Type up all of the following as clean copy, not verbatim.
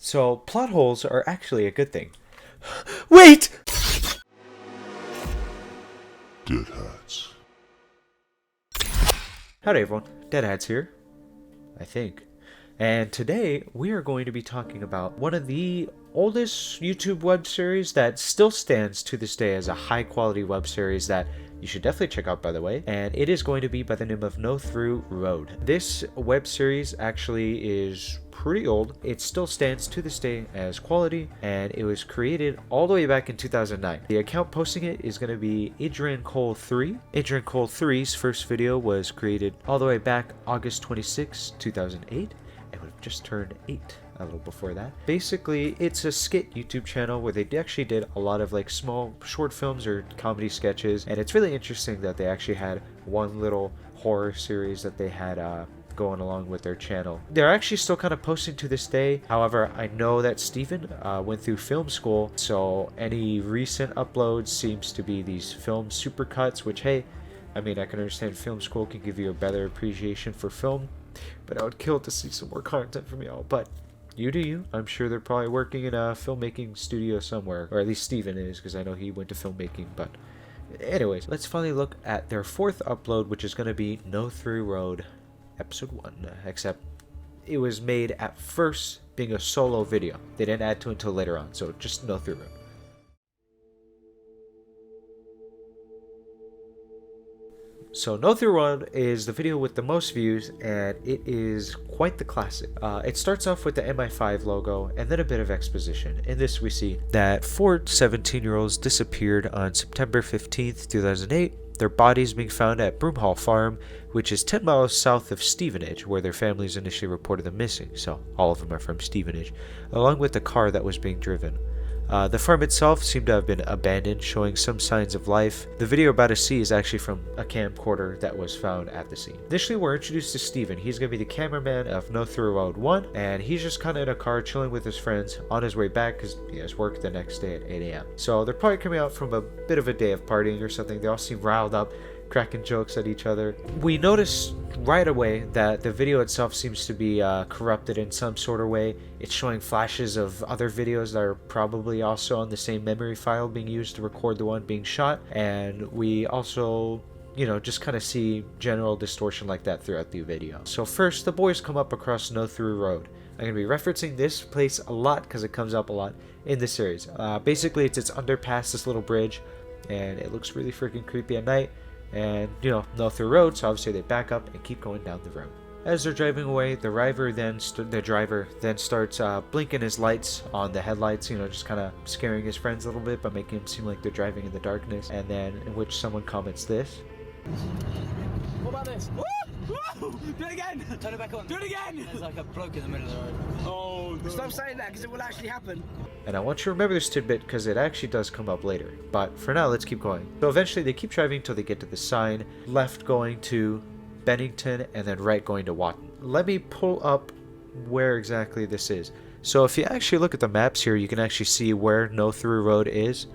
So plot holes are actually a good thing. Wait! DeadHatz. Howdy everyone, DeadHatz here, I think. And today we are going to be talking about one of the oldest YouTube web series that still stands to this day as a high quality web series that you should definitely check out, by the way. And it is going to be by the name of nothroughroad. This web series actually is pretty old. It still stands to this day as quality, and it was created all the way back in 2009. The account posting it is going to be Adrian Cole 3. Adrian Cole 3's first video was created all the way back August 26, 2008. It would have just turned 8 a little before that. Basically, it's a skit YouTube channel where they actually did a lot of like small short films or comedy sketches, and it's really interesting that they actually had one little horror series that they had going along with their channel. They're actually still kind of posting to this day. However, I know that Steven went through film school, so any recent uploads seems to be these film supercuts, which, hey, I mean, I can understand film school can give you a better appreciation for film, but I would kill to see some more content from y'all. But you do you. I'm sure they're probably working in a filmmaking studio somewhere, or at least Steven is, because I know he went to filmmaking. But anyways, let's finally look at their fourth upload, which is going to be nothroughroad episode 1, except it was made at first being a solo video. They didn't add to it until later on, so just nothroughroad. So nothroughroad is the video with the most views, and it is quite the classic. It starts off with the MI5 logo and then a bit of exposition. In this we see that 4 17-year-olds disappeared on September 15th, 2008. Their bodies being found at Broomhall Farm, which is 10 miles south of Stevenage, where their families initially reported them missing. So all of them are from Stevenage, along with the car that was being driven. The farm itself seemed to have been abandoned, showing some signs of life. The video about a sea is actually from a camcorder that was found at the scene. Initially, we're introduced to Steven. He's going to be the cameraman of nothroughroad 1, and he's just kind of in a car chilling with his friends on his way back because he has work the next day at 8 a.m. So they're probably coming out from a bit of a day of partying or something. They all seem riled up, cracking jokes at each other. We notice right away that the video itself seems to be corrupted in some sort of way. It's showing flashes of other videos that are probably also on the same memory file being used to record the one being shot, and we also, you know, just kind of see general distortion like that throughout the video. So first, the boys come up across nothroughroad. I'm going to be referencing this place a lot because it comes up a lot in the series. Basically, it's underpass this little bridge, and it looks really freaking creepy at night. And, you know, nothroughroad, so obviously they back up and keep going down the road. As they're driving away, the driver then starts blinking his lights on the headlights, you know, just kind of scaring his friends a little bit by making them seem like they're driving in the darkness. And then in which someone comments this. What about this? Do it again! Turn it back on. Do it again! There's like a bloke in the middle of the road. Oh, no. Stop saying that because it will actually happen. And I want you to remember this tidbit because it actually does come up later. But for now, let's keep going. So eventually they keep driving until they get to the sign, left going to Bennington and then right going to Watton. Let me pull up where exactly this is. So if you actually look at the maps here, you can actually see where nothroughroad is.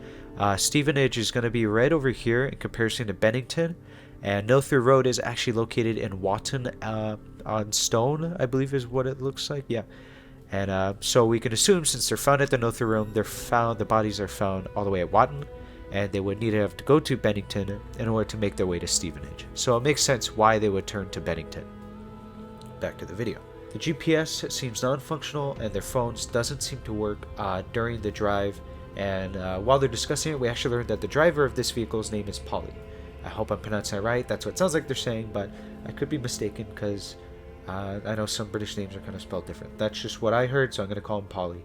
Stevenage is going to be right over here in comparison to Bennington. And nothroughroad is actually located in Watton on Stone, I believe is what it looks like. Yeah. And so we can assume since they're found at the nothroughroad, the bodies are found all the way at Watton, and they would need to have to go to Bennington in order to make their way to Stevenage. So it makes sense why they would turn to Bennington. Back to the video. The GPS seems non-functional and their phones doesn't seem to work during the drive. And while they're discussing it, we actually learned that the driver of this vehicle's name is Polly. I hope I'm pronouncing it right. That's what it sounds like they're saying, but I could be mistaken because I know some British names are kind of spelled different. That's just what I heard, so I'm going to call him Polly.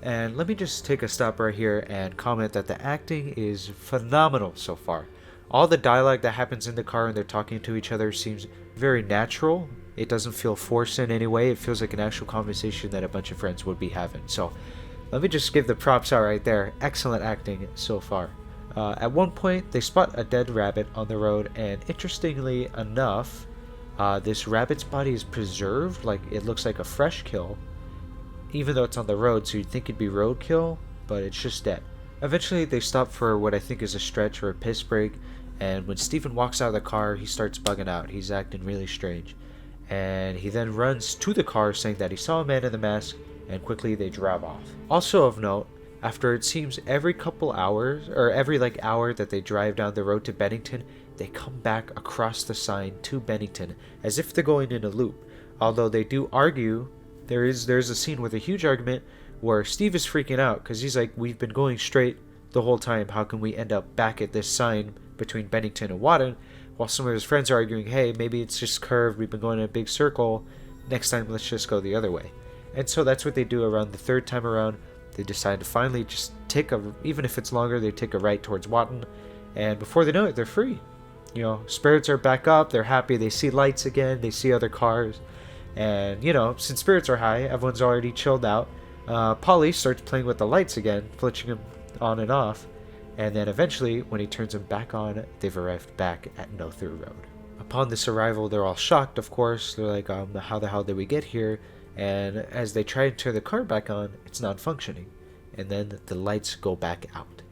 And let me just take a stop right here and comment that the acting is phenomenal so far. All the dialogue that happens in the car and they're talking to each other seems very natural. It doesn't feel forced in any way. It feels like an actual conversation that a bunch of friends would be having. So let me just give the props out right there. Excellent acting so far. At one point, they spot a dead rabbit on the road, and interestingly enough, this rabbit's body is preserved, like it looks like a fresh kill, even though it's on the road, so you'd think it'd be roadkill, but it's just dead. Eventually, they stop for what I think is a stretch or a piss break, and when Steven walks out of the car, he starts bugging out. He's acting really strange. And he then runs to the car saying that he saw a man in the mask and quickly they drive off. Also of note, after it seems every couple hours, or every like hour that they drive down the road to Bennington, they come back across the sign to Bennington as if they're going in a loop. Although they do argue, there's a scene with a huge argument where Steve is freaking out because he's like, we've been going straight the whole time, how can we end up back at this sign between Bennington and Wadden? While some of his friends are arguing, hey, maybe it's just curved, we've been going in a big circle, next time let's just go the other way. And so that's what they do around the third time around. They decide to finally just take even if it's longer, they take a right towards Wadden, and before they know it, they're free. You know, spirits are back up, they're happy, they see lights again, they see other cars, and you know, since spirits are high, everyone's already chilled out. Polly starts playing with the lights again, flipping them on and off, and then eventually, when he turns them back on, they've arrived back at No Through Road. Upon this arrival, they're all shocked, of course. They're like, how the hell did we get here? And as they try to turn the car back on, it's not functioning. And then the lights go back out.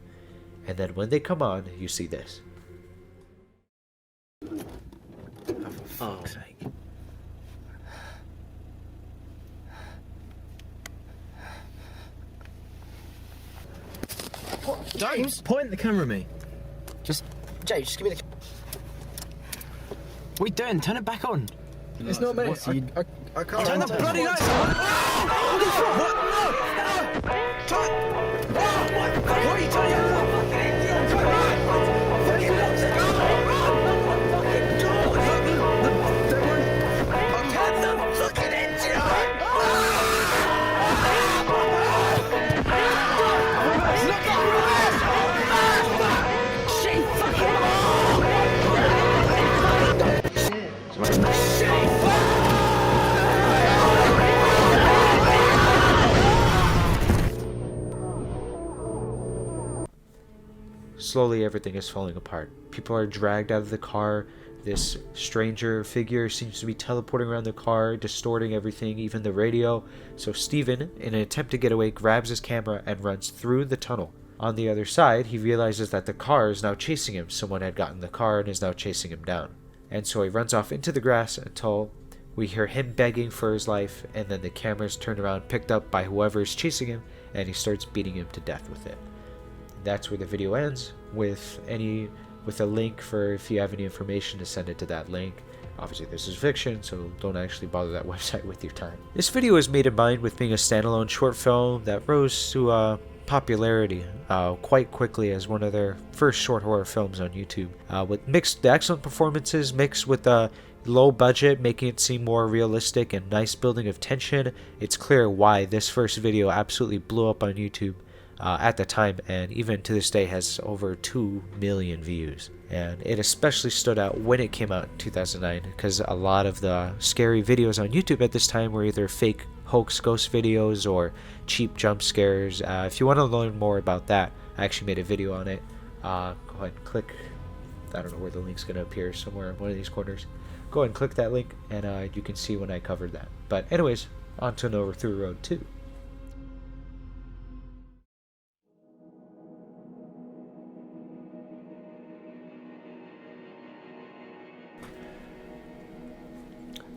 And then when they come on, you see this. Oh, for fuck's sake. James, point the camera at me. James, just give me the. What are you doing? Turn it back on. It's not me. I can't. Turn the bloody lights on. Holy shit! What? No! Turn. What are you turning on? Slowly, everything is falling apart. People are dragged out of the car. This stranger figure seems to be teleporting around the car, distorting everything, even the radio. So Steven, in an attempt to get away, grabs his camera and runs through the tunnel. On the other side, he realizes that the car is now chasing him. Someone had gotten the car and is now chasing him down. And so he runs off into the grass until we hear him begging for his life, and then the camera's turned around, picked up by whoever is chasing him, and he starts beating him to death with it. That's where the video ends, with a link for if you have any information to send it to that link. Obviously this is fiction, so don't actually bother that website with your time. This video was made in mind with being a standalone short film that rose to popularity quite quickly as one of their first short horror films on YouTube. With the excellent performances mixed with the low budget, making it seem more realistic and nice building of tension, it's clear why this first video absolutely blew up on YouTube at the time, and even to this day has over 2 million views. And it especially stood out when it came out in 2009 because a lot of the scary videos on YouTube at this time were either fake hoax ghost videos or cheap jump scares. If you want to learn more about that, I actually made a video on it. Go ahead and click, I don't know where the link's going to appear, somewhere in one of these corners. Go ahead and click that link and you can see when I covered that. But anyways, on to No Through Road 2.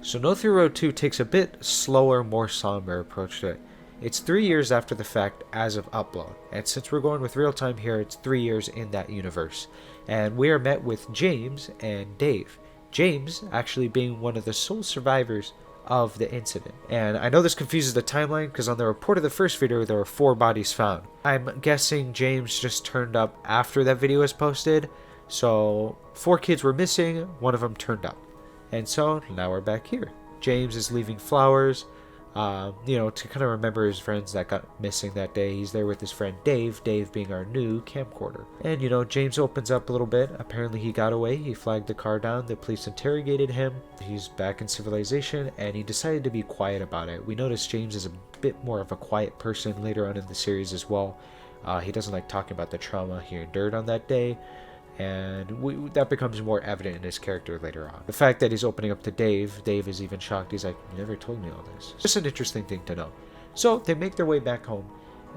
So No Through Road 2 takes a bit slower, more somber approach to it. It's 3 years after the fact as of upload, and since we're going with real time here, it's 3 years in that universe. And we are met with James and Dave. James actually being one of the sole survivors of the incident. And I know this confuses the timeline because on the report of the first video there were 4 bodies found. I'm guessing James just turned up after that video was posted, so 4 kids were missing, one of them turned up. And so now we're back here. James is leaving flowers, to kind of remember his friends that got missing that day. He's there with his friend Dave, Dave being our new camcorder. And James opens up a little bit. Apparently he got away, he flagged the car down, the police interrogated him, he's back in civilization, and he decided to be quiet about it. We notice James is a bit more of a quiet person later on in the series as well. He doesn't like talking about the trauma he endured on that day. And that becomes more evident in his character later on. The fact that he's opening up to Dave is even shocked. He's like, you never told me all this. Just an interesting thing to know. So they make their way back home.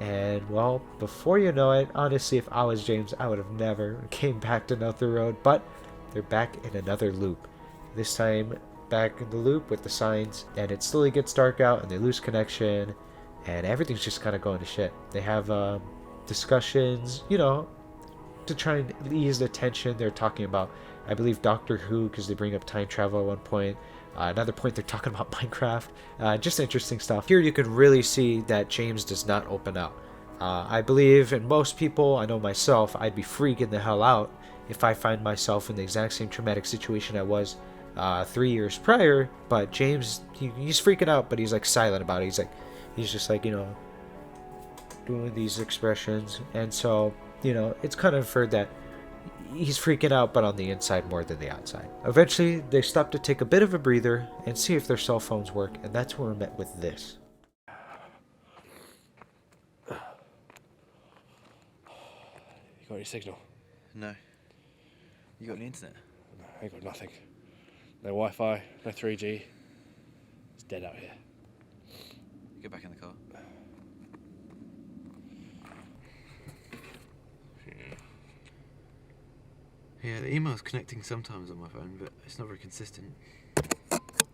And well, before you know it, honestly, if I was James, I would have never came back to No Through Road. But they're back in another loop. This time back in the loop with the signs. And it slowly gets dark out and they lose connection. and everything's just kind of going to shit. They have discussions, you know, to try and ease the tension. They're talking about, I believe, Doctor Who, because they bring up time travel at one point. Another point, they're talking about Minecraft. Just interesting stuff. Here you can really see that James does not open up. I believe in most people, I know myself, I'd be freaking the hell out if I find myself in the exact same traumatic situation I was 3 years prior. But James, he's freaking out, but he's like silent about it. He's just like, you know, doing these expressions. And so, you know, it's kind of inferred that he's freaking out, but on the inside more than the outside. Eventually, they stop to take a bit of a breather and see if their cell phones work, and that's where we're met with this. You got any signal? No. You got any internet? No, I ain't got nothing. No Wi-Fi, no 3G. It's dead out here. Get back in the car. Yeah, the email's connecting sometimes on my phone, but it's not very consistent.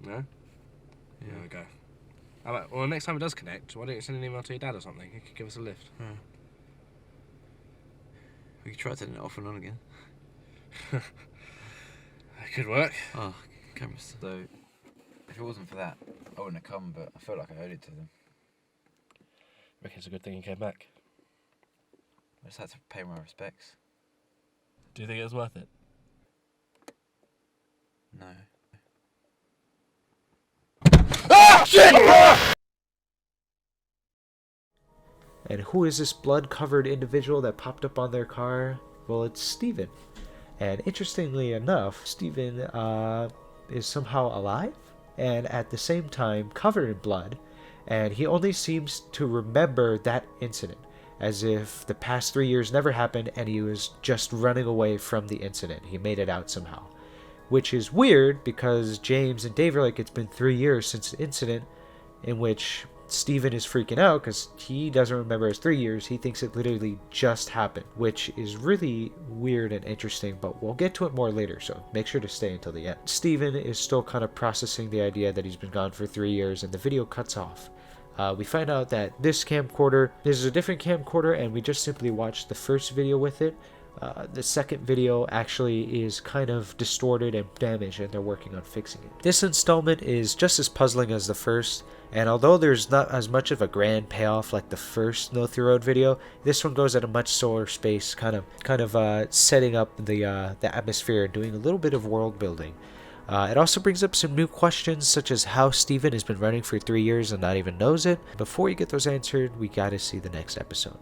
No? Yeah, we go. How about, well, next time it does connect, why don't you send an email to your dad or something? He could give us a lift. Yeah. We could try turning it off and on again. That could work. Oh, cameras. So, if it wasn't for that, I wouldn't have come, but I felt like I owed it to them. Reckon it's a good thing you came back. I just had to pay my respects. Do you think it was worth it? No. And who is this blood-covered individual that popped up on their car? Well, it's Steven. And interestingly enough, Steven is somehow alive and at the same time covered in blood. And he only seems to remember that incident, as if the past 3 years never happened and he was just running away from the incident. He made it out somehow. Which is weird because James and Dave are like, it's been 3 years since the incident, in which Steven is freaking out because he doesn't remember his 3 years. He thinks it literally just happened, which is really weird and interesting, but we'll get to it more later, so make sure to stay until the end. Steven is still kind of processing the idea that he's been gone for 3 years, and the video cuts off. We find out that this is a different camcorder, and we just simply watched the first video with it. The second video actually is kind of distorted and damaged, and they're working on fixing it. This installment is just as puzzling as the first, and although there's not as much of a grand payoff like the first No Through Road video, this one goes at a much slower pace, kind of setting up the atmosphere and doing a little bit of world building. It also brings up some new questions, such as how Steven has been running for 3 years and not even knows it. Before you get those answered, we gotta see the next episode.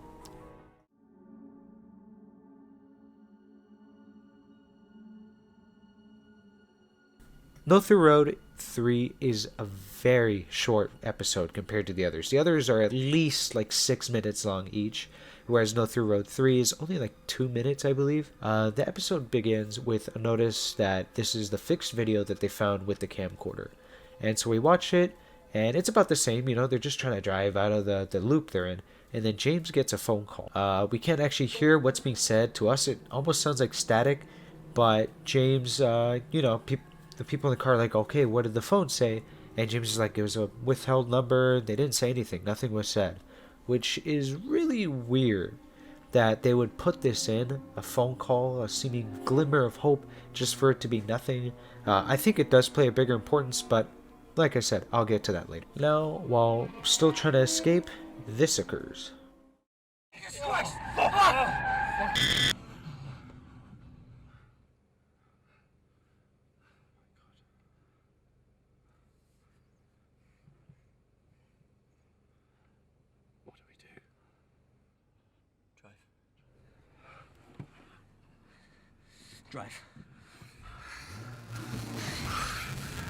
No Through Road 3 is a very short episode compared to the others. The others are at least like 6 minutes long each, whereas No Through Road 3 is only like 2 minutes, I believe. The episode begins with a notice that this is the fixed video that they found with the camcorder. And so we watch it, and it's about the same, you know, they're just trying to drive out of the loop they're in. And then James gets a phone call. We can't actually hear what's being said. To us, it almost sounds like static, but James, you know, the people in the car are like, okay, what did the phone say? And James is like, it was a withheld number. They didn't say anything. Nothing was said. Which is really weird that they would put this in, a phone call, a seeming glimmer of hope, just for it to be nothing. I think it does play a bigger importance, but like I said, I'll get to that later. Now, while still trying to escape, this occurs. Drive.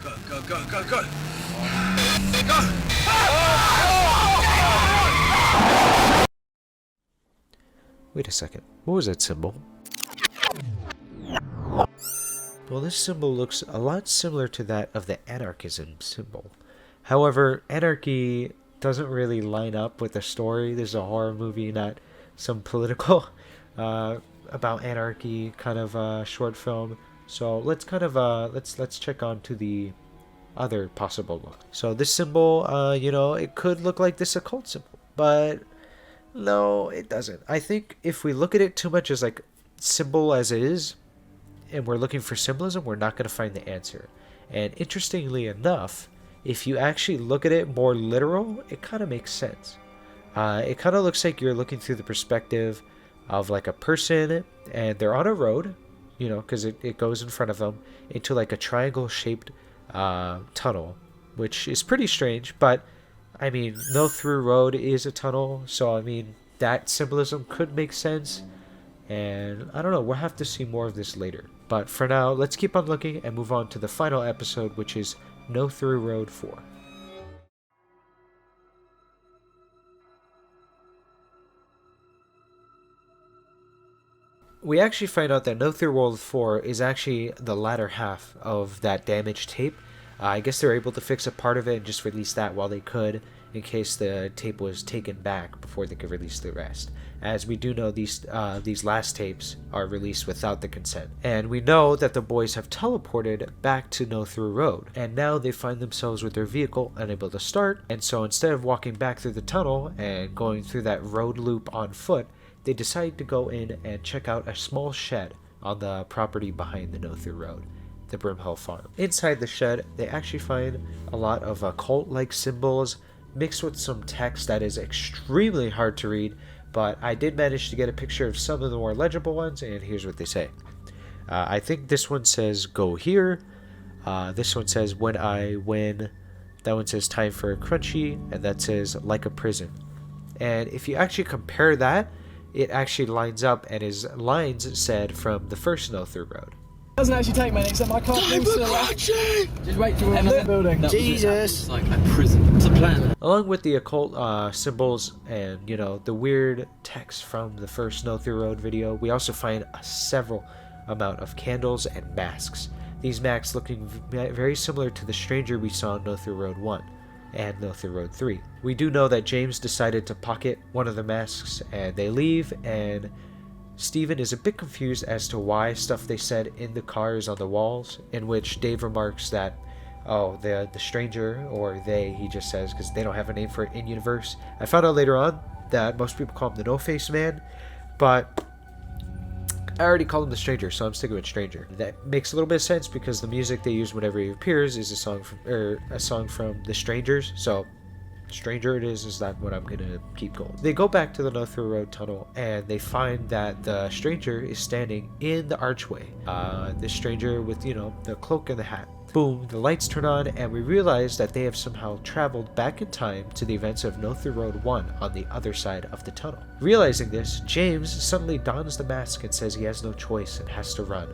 Go, go, go, go, go! Go! Wait a second, what was that symbol? Well, this symbol looks a lot similar to that of the anarchism symbol. However, anarchy doesn't really line up with the story. This is a horror movie, not some political about anarchy kind of short film. So let's kind of let's check on to the other possible look. So this symbol, you know, it could look like this occult symbol, but no, it doesn't. I think if we look at it too much as like symbol as it is, and we're looking for symbolism, we're not going to find the answer. And interestingly enough, if you actually look at it more literal, it kind of makes sense. It kind of looks like you're looking through the perspective of like a person, and they're on a road, you know, because it goes in front of them into like a triangle shaped tunnel, which is pretty strange. But I mean, no through road is a tunnel, so I mean that symbolism could make sense. And I don't know, we'll have to see more of this later. But for now, let's keep on looking and move on to the final episode, which is No Through Road 4. We actually find out that No Through Road 4 is actually the latter half of that damaged tape. I guess they were able to fix a part of it and just release that while they could, in case the tape was taken back before they could release the rest. As we do know, these last tapes are released without the consent. And we know that the boys have teleported back to No Through Road, and now they find themselves with their vehicle unable to start. And so instead of walking back through the tunnel and going through that road loop on foot, they decide to go in and check out a small shed on the property behind the No Through Road, the Brimhill Farm. Inside the shed, they actually find a lot of occult-like symbols mixed with some text that is extremely hard to read, but I did manage to get a picture of some of the more legible ones, and here's what they say. I think this one says, "Go here." This one says, "When I win." That one says, "Time for a crunchy," and that says, "Like a prison." And if you actually compare that, it actually lines up and is lines said from the first No Through Road. Doesn't actually take many, except I can't move to the left. Just wait till we're in the building. Jesus! It's like a prison. It's a plan. Along with the occult symbols and, you know, the weird text from the first No Through Road video, we also find a several amount of candles and masks. These masks looking very similar to the stranger we saw in No Through Road 1 and No Through Road 3. We do know that James decided to pocket one of the masks, and they leave, and Steven is a bit confused as to why stuff they said in the car is on the walls, in which Dave remarks that, oh, the stranger, or they, he just says, because they don't have a name for it in universe. I found out later on that most people call him the No-Face Man, but I already called him the stranger, so I'm sticking with stranger. That makes a little bit of sense because the music they use whenever he appears is a song from the Strangers, so stranger it is that what I'm gonna keep going. They go back to the No Through Road tunnel, and they find that the stranger is standing in the archway. The stranger with, you know, the cloak and the hat. Boom, the lights turn on, and we realize that they have somehow traveled back in time to the events of No Through Road 1 on the other side of the tunnel. Realizing this, James suddenly dons the mask and says he has no choice and has to run.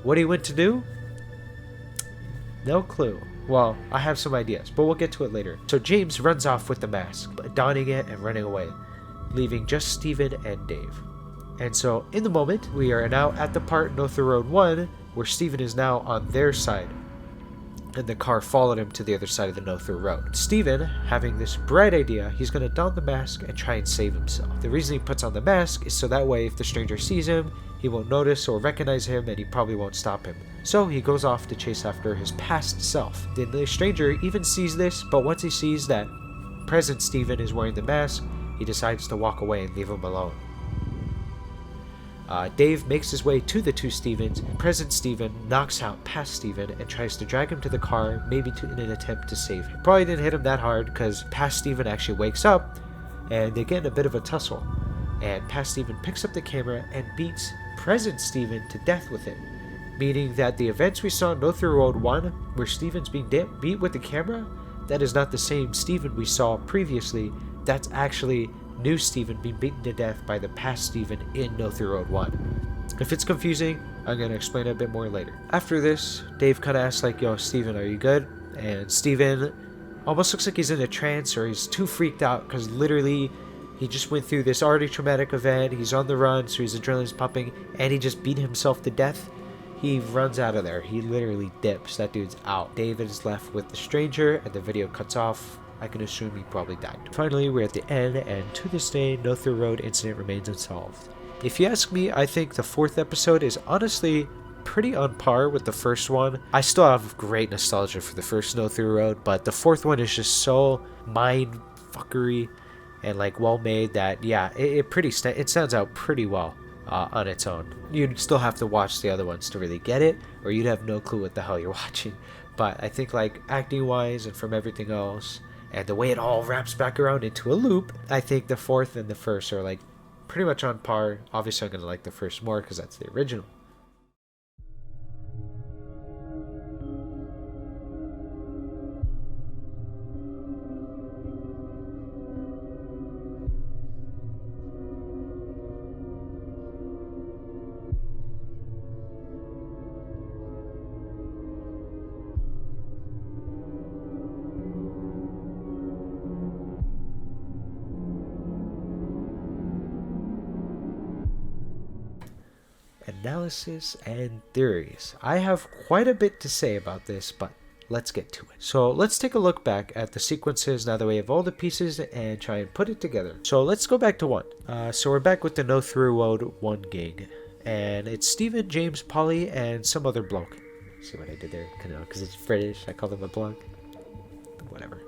What he went to do? No clue. Well, I have some ideas, but we'll get to it later. So James runs off with the mask, donning it and running away, leaving just Steven and Dave. And so, in the moment, we are now at the part in No Through Road 1 where Steven is now on their side, and the car followed him to the other side of the No Through Road. Steven, having this bright idea, he's going to don the mask and try and save himself. The reason he puts on the mask is so that way if the stranger sees him, he won't notice or recognize him, and he probably won't stop him. So he goes off to chase after his past self. The stranger even sees this, but once he sees that present Steven is wearing the mask, he decides to walk away and leave him alone. Dave makes his way to the two Stevens. Present Steven knocks out past Steven and tries to drag him to the car, maybe in an attempt to save him. Probably didn't hit him that hard because past Steven actually wakes up and they get in a bit of a tussle. And past Steven picks up the camera and beats present Steven to death with it. Meaning that the events we saw in No Through Road 1, where Steven's being beat with the camera, that is not the same Steven we saw previously. That's actually new Steven being beaten to death by the past Steven in No Through Road 1. If it's confusing, I'm going to explain it a bit more later. After this, Dave kind of asks like, yo, Steven, are you good? And Steven almost looks like he's in a trance or he's too freaked out because literally he just went through this already traumatic event. He's on the run, so his adrenaline's pumping, and he just beat himself to death. He runs out of there. He literally dips. That dude's out. David is left with the stranger, and the video cuts off. I can assume he probably died. Finally, we're at the end, and to this day, No Through Road incident remains unsolved. If you ask me, I think the fourth episode is honestly pretty on par with the first one. I still have great nostalgia for the first No Through Road, but the fourth one is just so mind fuckery and like well made that yeah, it stands out pretty well on its own. You'd still have to watch the other ones to really get it, or you'd have no clue what the hell you're watching. But I think like acting wise and from everything else and the way it all wraps back around into a loop, I think the fourth and the first are like pretty much on par. Obviously I'm gonna like the first more because that's the original. Analysis and theories. I have quite a bit to say about this, but let's get to it. So let's take a look back at the sequences now that we have all the pieces and try and put it together. So let's go back to 1. So we're back with the No Through Road 1 gang, and it's Steven, James, Polly, and some other bloke. See what I did there? Because it's British, I call them a bloke. Whatever.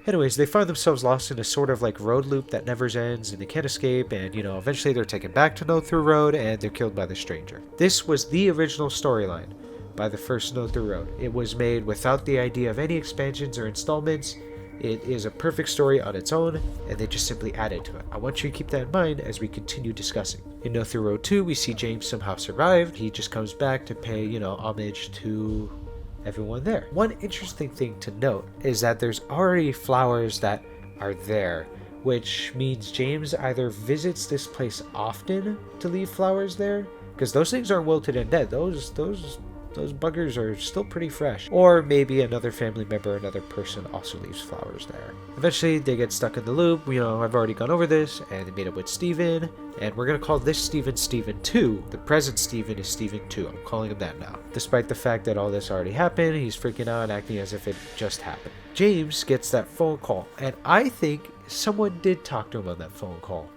Anyways, they find themselves lost in a sort of like road loop that never ends and they can't escape, and you know, eventually they're taken back to No Through Road and they're killed by the stranger. This was the original storyline by the first No Through Road. It was made without the idea of any expansions or installments. It is a perfect story on its own, and they just simply added to it. I want you to keep that in mind as we continue discussing. In No Through Road 2, we see James somehow survived. He just comes back to pay, you know, homage to everyone there. One interesting thing to note is that there's already flowers that are there, which means James either visits this place often to leave flowers there, because those things aren't wilted and dead. Those buggers are still pretty fresh. Or maybe another family member, another person also leaves flowers there. Eventually they get stuck in the loop. You know, I've already gone over this, and they meet up with Steven, and we're gonna call this Steven 2. The present Steven is Steven 2. I'm calling him that now. Despite the fact that all this already happened, he's freaking out, acting as if it just happened. James gets that phone call, and I think someone did talk to him on that phone call.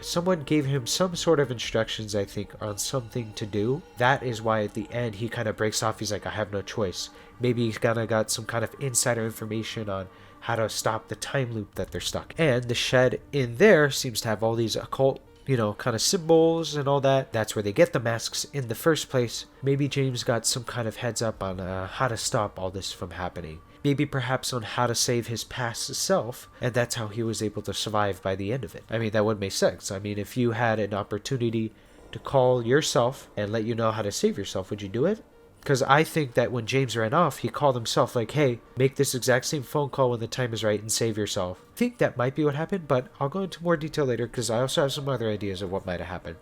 Someone gave him some sort of instructions, I think, on something to do. That is why at the end he kind of breaks off. He's like, I have no choice. Maybe he's kind of got some kind of insider information on how to stop the time loop that they're stuck. And the shed in there seems to have all these occult, you know, kind of symbols and all that. That's where they get the masks in the first place. Maybe James got some kind of heads up on how to stop all this from happening. Maybe perhaps on how to save his past self, and that's how he was able to survive by the end of it. I mean, that would make sense. I mean, if you had an opportunity to call yourself and let you know how to save yourself, would you do it? Because I think that when James ran off, he called himself like, hey, make this exact same phone call when the time is right and save yourself. I think that might be what happened, but I'll go into more detail later because I also have some other ideas of what might have happened.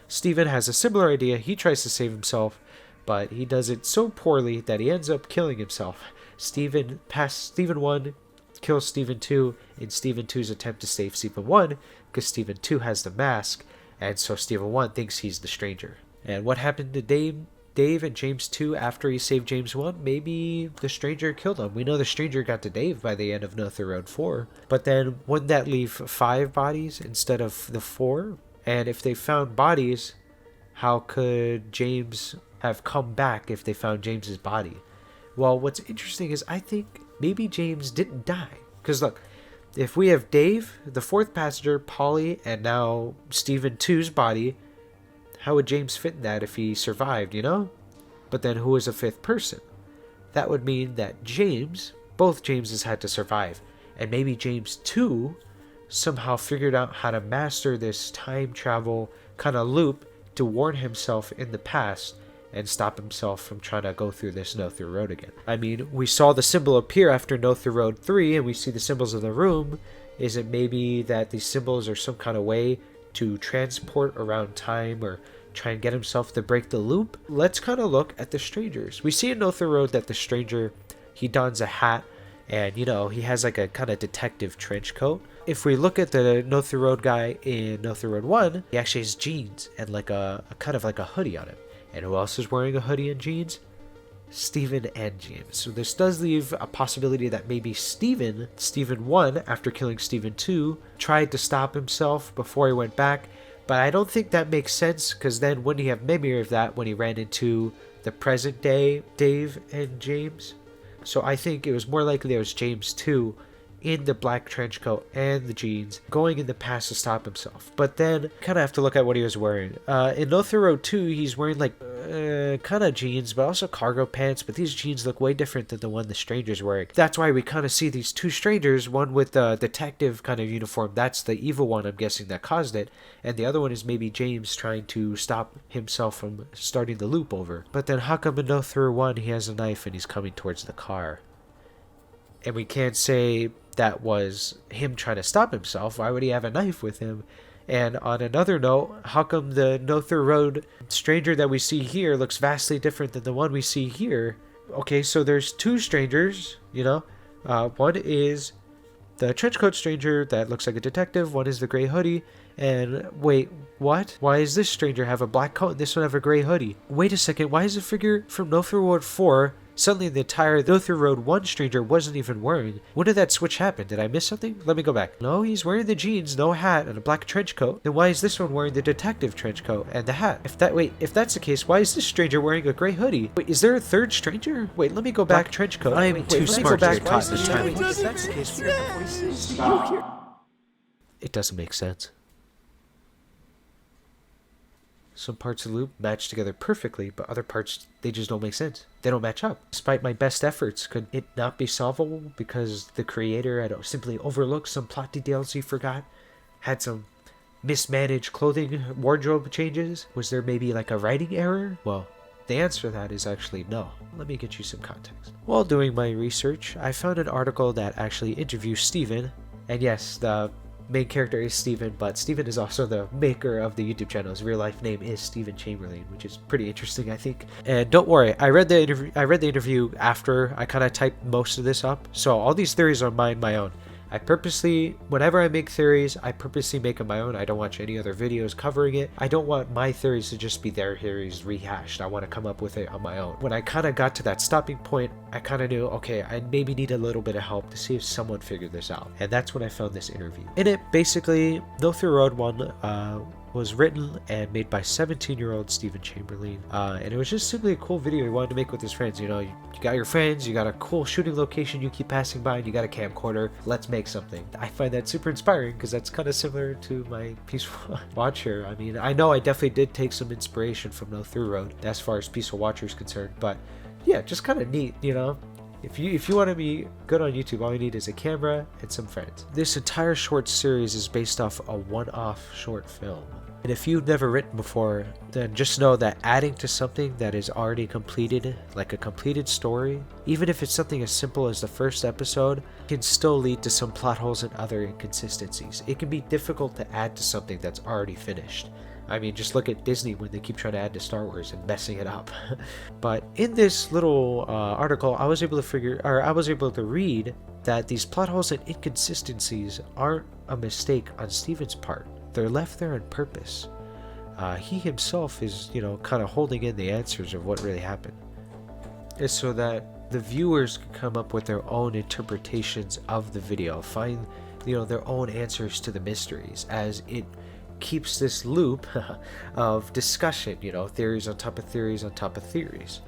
Steven has a similar idea. He tries to save himself, but he does it so poorly that he ends up killing himself. Steven 1 kills Steven 2 in Steven 2's attempt to save Steven 1 because Steven 2 has the mask, and so Steven 1 thinks he's the stranger. And what happened to Dave and James 2 after he saved James 1? Maybe the stranger killed him. We know the stranger got to Dave by the end of No Through Road 4, but then wouldn't that leave 5 bodies instead of the 4? And if they found bodies, how could James have come back if they found James's body? Well, what's interesting is I think maybe James didn't die. Because look, if we have Dave, the 4th passenger, Polly, and now Steven 2's body, how would James fit in that if he survived, you know? But then who is a 5th person? That would mean that both Jameses had to survive. And maybe James 2 somehow figured out how to master this time travel kind of loop to warn himself in the past and stop himself from trying to go through this No Through Road again. I mean, we saw the symbol appear after No Through Road 3, and we see the symbols in the room. Is it maybe that these symbols are some kind of way to transport around time or try and get himself to break the loop? Let's kind of look at the strangers. We see in No Through Road that the stranger, he dons a hat, and, you know, he has like a kind of detective trench coat. If we look at the No Through Road guy in No Through Road 1, he actually has jeans and like a kind of like a hoodie on him. And who else is wearing a hoodie and jeans? Steven and James. So this does leave a possibility that maybe Steven 1, after killing Steven 2, tried to stop himself before he went back, But I don't think that makes sense, because then wouldn't he have memory of that when he ran into the present day Dave and James? So I think it was more likely there was James too, in the black trench coat and the jeans, going in the past to stop himself. But then kind of have to look at what he was wearing. In No Through Road 2, he's wearing like kind of jeans, but also cargo pants, but these jeans look way different than the one the stranger's wearing. That's why we kind of see these two strangers, one with the detective kind of uniform, that's the evil one, I'm guessing, that caused it, and the other one is maybe James trying to stop himself from starting the loop over. But then how come in No Through 1 he has a knife and he's coming towards the car? And we can't say that was him trying to stop himself. Why would he have a knife with him? And on another note, how come the No Through Road stranger that we see here looks vastly different than the one we see here? Okay, so there's two strangers, you know. One is the trenchcoat stranger that looks like a detective. One is the gray hoodie. And wait, what? Why does this stranger have a black coat and this one have a gray hoodie? Wait a second, why is the figure from No Through Road 4 suddenly the entire No Through Road 1 stranger wasn't even wearing? When did that switch happen? Did I miss something? Let me go back. No, he's wearing the jeans, no hat, and a black trench coat. Then why is this one wearing the detective trench coat and the hat? If that's the case, why is this stranger wearing a gray hoodie? Wait, is there a third stranger? Wait, let me go back. Trench coat. I am too smart to get caught this time. It doesn't make sense. Some parts of the loop match together perfectly, but other parts, they just don't make sense. They don't match up. Despite my best efforts, could it not be solvable because the creator had simply overlooked some plot details he forgot? Had some mismanaged clothing wardrobe changes? Was there maybe like a writing error? Well, the answer to that is actually no. Let me get you some context. While doing my research, I found an article that actually interviews Steven. And yes, the main character is Steven, but Steven is also the maker of the YouTube channel. His real life name is Steven Chamberlain, which is pretty interesting, I think. And don't worry, I read the interview after I kind of typed most of this up, so all these theories are my own. I purposely, whenever I make theories, I purposely make them my own. I don't watch any other videos covering it. I don't want my theories to just be their theories rehashed. I want to come up with it on my own. When I kind of got to that stopping point, I kind of knew, okay, I maybe need a little bit of help to see if someone figured this out. And that's when I found this interview. In it, basically, No Through Road 1 was written and made by 17-year-old Steven Chamberlain. And it was just simply a cool video he wanted to make with his friends. You know, you got your friends, you got a cool shooting location you keep passing by, and you got a camcorder. Let's make something. I find that super inspiring because that's kind of similar to my Peaceful Watcher. I mean, I know I definitely did take some inspiration from No Through Road as far as Peaceful Watcher is concerned, but yeah, just kind of neat, you know? If you want to be good on YouTube, all you need is a camera and some friends. This entire short series is based off a one-off short film. And if you've never written before, then just know that adding to something that is already completed, like a completed story, even if it's something as simple as the first episode, can still lead to some plot holes and other inconsistencies. It can be difficult to add to something that's already finished. I mean, just look at Disney when they keep trying to add to Star Wars and messing it up. But in this little article, I was able to read that these plot holes and inconsistencies aren't a mistake on Steven's part. They're left there on purpose. He himself is, you know, kind of holding in the answers of what really happened. It's so that the viewers can come up with their own interpretations of the video, find, you know, their own answers to the mysteries, as it keeps this loop of discussion, you know, theories on top of theories on top of theories.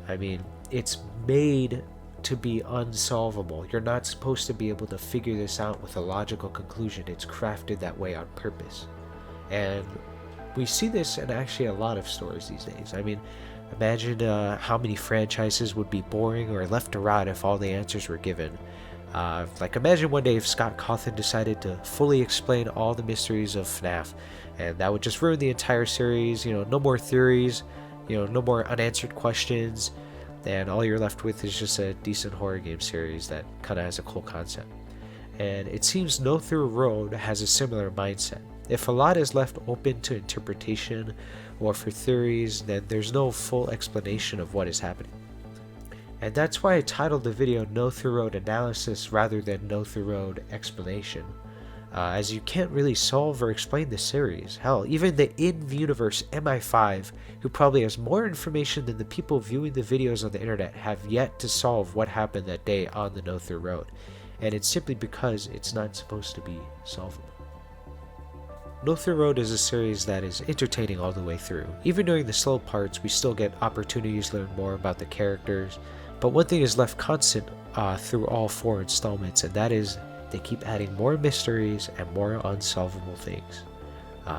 I mean, it's made to be unsolvable. You're not supposed to be able to figure this out with a logical conclusion. It's crafted that way on purpose. And we see this in actually a lot of stories these days. I mean, imagine how many franchises would be boring or left to rot if all the answers were given. Like, imagine one day if Scott Cawthon decided to fully explain all the mysteries of FNAF, and that would just ruin the entire series. You know, no more theories, you know, no more unanswered questions, and all you're left with is just a decent horror game series that kind of has a cool concept. And it seems No Through Road has a similar mindset. If a lot is left open to interpretation or for theories, then there's no full explanation of what is happening. And that's why I titled the video No Through Road Analysis rather than No Through Road Explanation, as you can't really solve or explain the series. Hell, even the in-universe MI5, who probably has more information than the people viewing the videos on the internet, have yet to solve what happened that day on the No Through Road. And it's simply because it's not supposed to be solvable. No Through Road is a series that is entertaining all the way through. Even during the slow parts, we still get opportunities to learn more about the characters, but one thing is left constant through all 4 installments, and that is they keep adding more mysteries and more unsolvable things.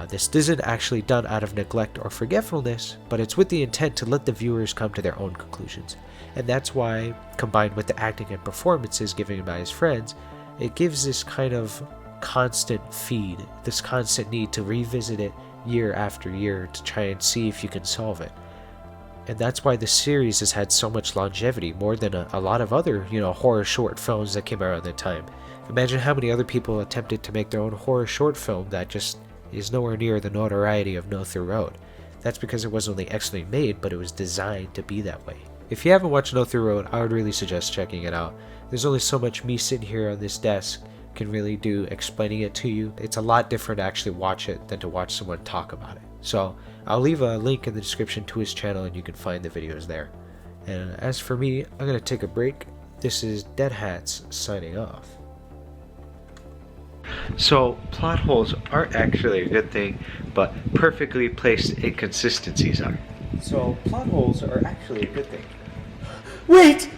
This isn't actually done out of neglect or forgetfulness, but it's with the intent to let the viewers come to their own conclusions. And that's why, combined with the acting and performances given by his friends, it gives this kind of constant feed, this constant need to revisit it year after year to try and see if you can solve it. And that's why the series has had so much longevity, more than a lot of other, horror short films that came around that time. Imagine how many other people attempted to make their own horror short film that just is nowhere near the notoriety of No Through Road. That's because it wasn't only excellently made, but it was designed to be that way. If you haven't watched No Through Road, I would really suggest checking it out. There's only so much me sitting here on this desk can really do explaining it to you. It's a lot different to actually watch it than to watch someone talk about it. So I'll leave a link in the description to his channel and you can find the videos there. And as for me, I'm going to take a break. This is DeadHatz signing off. So, plot holes aren't actually a good thing, but perfectly placed inconsistencies are. So, plot holes are actually a good thing. Wait!